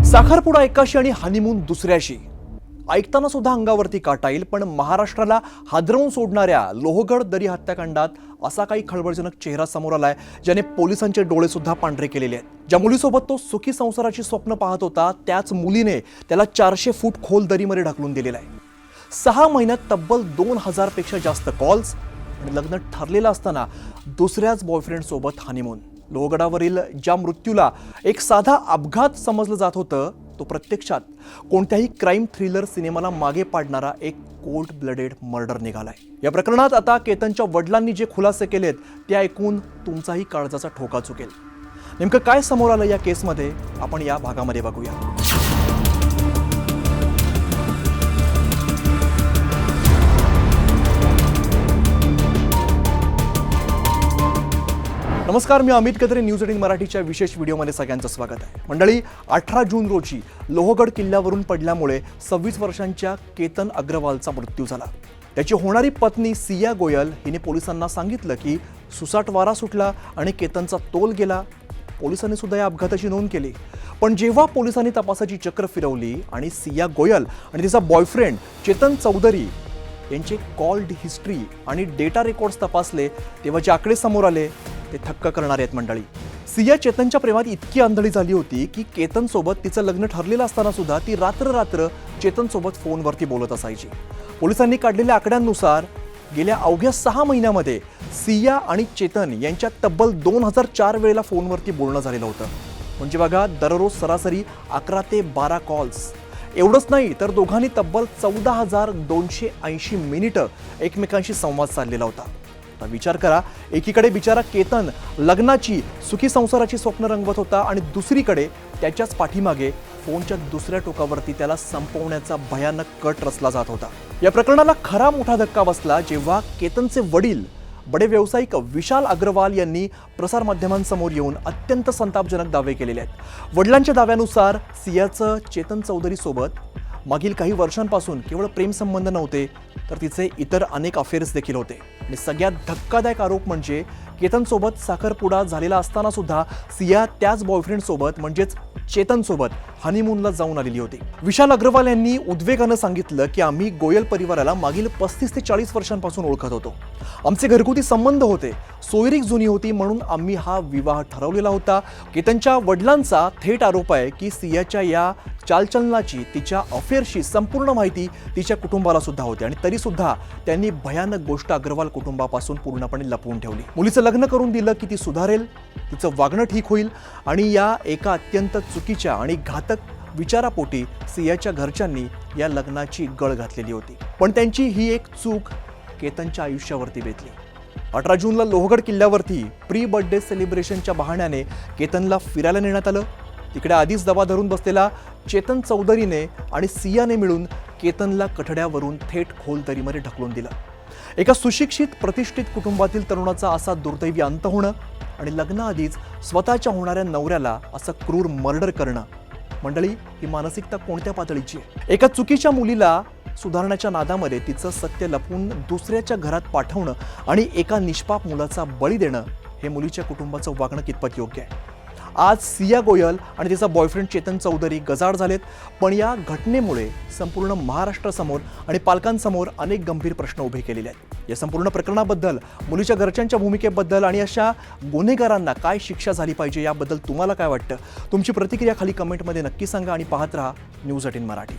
साखरपुडा एकाशी आणि हनीमून दुसऱ्याशी ऐकताना सुद्धा अंगावरती काटा येईल, पण महाराष्ट्राला हादरवून सोडणाऱ्या लोहगड दरी हत्याकांडात असा काही खळबळजनक चेहरा समोर आलाय ज्याने पोलिसांचे डोळे सुद्धा पांढरे केलेले आहेत। ज्या मुलीसोबत तो सुखी संसाराची स्वप्न पाहत होता त्याच मुलीने त्याला 400 फूट खोल दरीमध्ये ढकलून दिलेला आहे। 6 महिन्यात तब्बल 2000 पेक्षा जास्त कॉल्स आणि लग्न ठरलेलं असताना दुसऱ्याच बॉयफ्रेंड सोबत हनीमून। लोहगडावरील ज्या मृत्यूला एक साधा अपघात समजलं जात होतं तो प्रत्यक्षात कोणत्याही क्राईम थ्रिलर सिनेमाला मागे पाडणारा एक कोल्ड ब्लडेड मर्डर निघालाय। या प्रकरणात आता केतनच्या वडिलांनी जे खुलासे केलेत ते ऐकून तुमचाही काळजाचा ठोका चुकेल। नेमकं काय समोर आलं या केसमध्ये आपण या भागामध्ये बघूया। नमस्कार, मी अमित कत्रे, न्यूज 18 मराठीच्या विशेष व्हिडिओमध्ये सगळ्यांचं स्वागत आहे। मंडळी, 18 जून रोजी लोहगड किल्ल्यावरून पडल्यामुळे 26 वर्षांच्या केतन अग्रवालचा मृत्यू झाला। त्याची होणारी पत्नी सिया गोयल हिने पोलिसांना सांगितलं की सुसाट वारा सुटला आणि केतनचा तोल गेला। पोलिसांनी सुद्धा या अपघाताची नोंद केली, पण जेव्हा पोलिसांनी तपासाची चक्र फिरवली आणि सिया गोयल आणि तिचा बॉयफ्रेंड चेतन चौधरी यांचे कॉल्ड हिस्ट्री आणि डेटा रेकॉर्ड्स तपासले तेव्हा जे आकडे समोर आले ते थक्क करणारे आहेत। मंडळी, सिया चेतनच्या प्रेमात इतकी आंधळी झाली होती की केतन सोबत तिचं लग्न ठरलेलं असताना सुद्धा ती रात्र चेतन सोबत फोनवरती बोलत असायची। पोलिसांनी काढलेल्या आकड्यांनुसार गेल्या अवघ्या 6 महिन्यामध्ये सिया आणि चेतन यांच्यात तब्बल 2004 वेळेला फोनवरती बोलणं झालेलं होतं। म्हणजे बघा, दररोज सरासरी 11 ते 12 कॉल्स। एवढंच नाही तर दोघांनी तब्बल 14,280 मिनिटं एकमेकांशी संवाद साधलेला होता। आता विचार करा, एकीकडे बिचारा केतन लग्नाची सुखी संसाराची स्वप्न रंगवत होता आणि दुसरीकडे त्याच्याच पाठीमागे फोनच्या दुसऱ्या टोकावरती त्याला संपवण्याचा भयानक कट रचला जात होता। या प्रकरणाला खरा मोठा धक्का बसला जेव्हा केतनचे वडील बडे व्यावसायिक विशाल अग्रवाल यांनी प्रसारमाध्यमांसमोर येऊन अत्यंत संतापजनक दावे केलेले आहेत। वडिलांच्या दाव्यानुसार सियाचं चेतन चौधरी सोबत मागील काही वर्षांपासून केवळ प्रेम संबंध नव्हते तर तिचे इतर अनेक अफेअर्स देखील होते। आणि सगळ्यात धक्कादायक आरोप म्हणजे केतन सोबत साखरपुडा झालेला असताना सुद्धा सिया त्याच बॉयफ्रेंड सोबत म्हणजेच चेतन सोबत हनीमूनला जाऊन आलेली होती। विशाल अग्रवाल यांनी उद्वेगानं सांगितलं की आम्ही गोयल परिवाराला मागील 35 ते 40 वर्षांपासून ओळखत होतो। आमचे घरगुती संबंध होते, सोयरीक जुनी होती, म्हणून आम्ही हा विवाह ठरवलेला होता। केतनच्या वडिलांचा थेट आरोप आहे की सियाच्या या चालचलनाची, तिच्या अफेअरशी संपूर्ण माहिती तिच्या कुटुंबाला सुद्धा होती आणि तरी सुद्धा त्यांनी भयानक गोष्ट अग्रवाल कुटुंबापासून पूर्णपणे लपवून ठेवली। मुलीचं लग्न करून दिलं की ती सुधारेल, तिचं वागणं ठीक होईल आणि या एका अत्यंत चुकीच्या आणि घातक विचारापोटी सियाच्या घरच्यांनी या लग्नाची गळ घातलेली होती। पण त्यांची ही एक चूक केतनच्या आयुष्यावरती बेतली। 18 जूनला लोहगड किल्ल्यावरती प्री बर्थडे सेलिब्रेशनच्या बहाण्याने केतनला फिरायला नेण्यात आलं। तिकडे आधीच दबा धरून बसलेला चेतन चौधरीने आणि सियाने मिळून केतनला कठड्यावरून थेट खोल दरीमध्ये ढकलून दिलं। एका सुशिक्षित प्रतिष्ठित कुटुंबातील तरुणाचा असा दुर्दैवी अंत होणं आणि लग्नाआधीच स्वतःच्या होणाऱ्या नवऱ्याला असं क्रूर मर्डर करणं, मंडळी, ही मानसिकता कोणत्या पातळीची आहे? एका चुकीच्या मुलीला सुधारण्याच्या नादामध्ये तिचं सत्य लपवून दुसऱ्याच्या घरात पाठवणं आणि एका निष्पाप मुलाचा बळी देणं, हे मुलीच्या कुटुंबाचं वागणं कितपत योग्य आहे? आज सिया गोयल आणि तिचा बॉयफ्रेंड चेतन चौधरी गजाआड झालेत, पण या घटनेमुळे संपूर्ण महाराष्ट्रासमोर आणि पालकांसमोर अनेक गंभीर प्रश्न उभे केलेले आहेत। या संपूर्ण प्रकरणाबद्दल, मुलीच्या घरच्यांच्या भूमिकेबद्दल आणि अशा गुन्हेगारांना काय शिक्षा झाली पाहिजे याबद्दल तुम्हाला काय वाटतं? तुमची प्रतिक्रिया खाली कमेंटमध्ये नक्की सांगा आणि पाहत रहा न्यूज 18 मराठी।